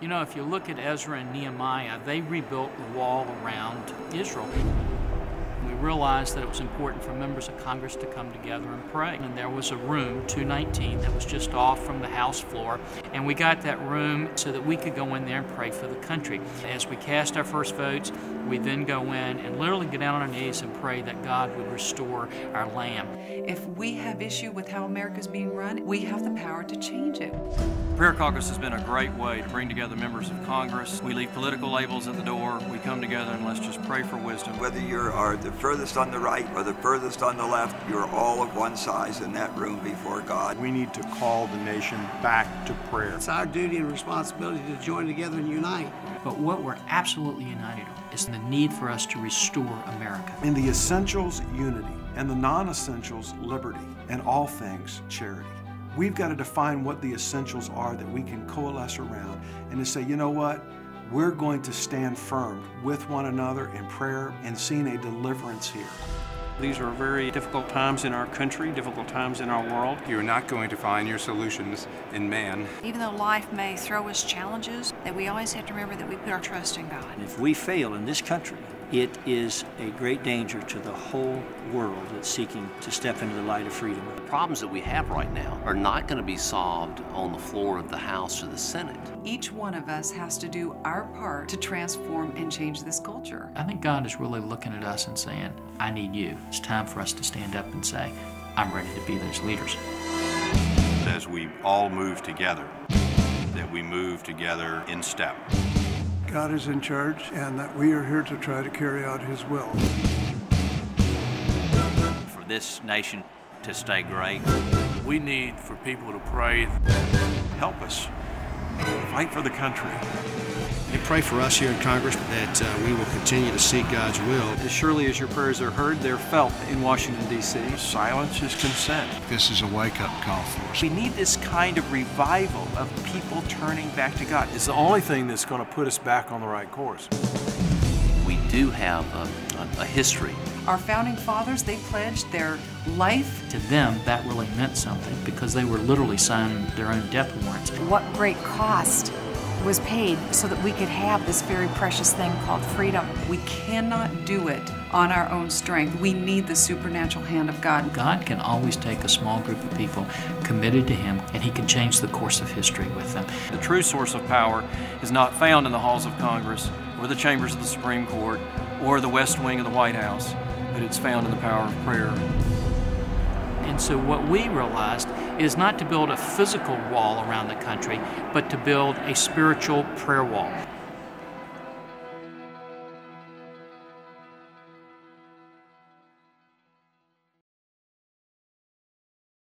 You know, if you look at Ezra and Nehemiah, they rebuilt the wall around Israel. We realized that it was important for members of Congress to come together and pray. And there was a room, 219, that was just off from the House floor. And we got that room so that we could go in there and pray for the country. As we cast our first votes, we then go in and literally get down on our knees and pray that God would restore our land. If we have issue with how America's being run, we have the power to change it. Prayer Caucus has been a great way to bring together members of Congress. We leave political labels at the door. We come together and let's just pray for wisdom. Whether you are the furthest on the right or the furthest on the left, you're all of one size in that room before God. We need to call the nation back to prayer. It's our duty and responsibility to join together and unite. But what we're absolutely united on is the need for us to restore America. In the essentials, unity, and the non-essentials, liberty, and all things, charity. We've got to define what the essentials are that we can coalesce around and to say, you know what? We're going to stand firm with one another in prayer and seeing a deliverance here. These are very difficult times in our country, difficult times in our world. You're not going to find your solutions in man. Even though life may throw us challenges, that we always have to remember that we put our trust in God. If we fail in this country, it is a great danger to the whole world that's seeking to step into the light of freedom. The problems that we have right now are not going to be solved on the floor of the House or the Senate. Each one of us has to do our part to transform and change this culture. I think God is really looking at us and saying, I need you. It's time for us to stand up and say, I'm ready to be those leaders. As we all move together, that we move together in step. God is in charge, and that we are here to try to carry out His will. For this nation to stay great, we need for people to pray. Help us. Fight for the country. And pray for us here in Congress that we will continue to seek God's will. As surely as your prayers are heard, they're felt in Washington, D.C. Silence is consent. This is a wake-up call for us. We need this kind of revival of people turning back to God. It's the only thing that's going to put us back on the right course. We do have a history. Our founding fathers, they pledged their life. To them, that really meant something because they were literally signing their own death warrants. What great cost was paid so that we could have this very precious thing called freedom. We cannot do it on our own strength. We need the supernatural hand of God. God can always take a small group of people committed to Him, and He can change the course of history with them. The true source of power is not found in the halls of Congress or the chambers of the Supreme Court or the West Wing of the White House, but it's found in the power of prayer. And so what we realized is not to build a physical wall around the country, but to build a spiritual prayer wall.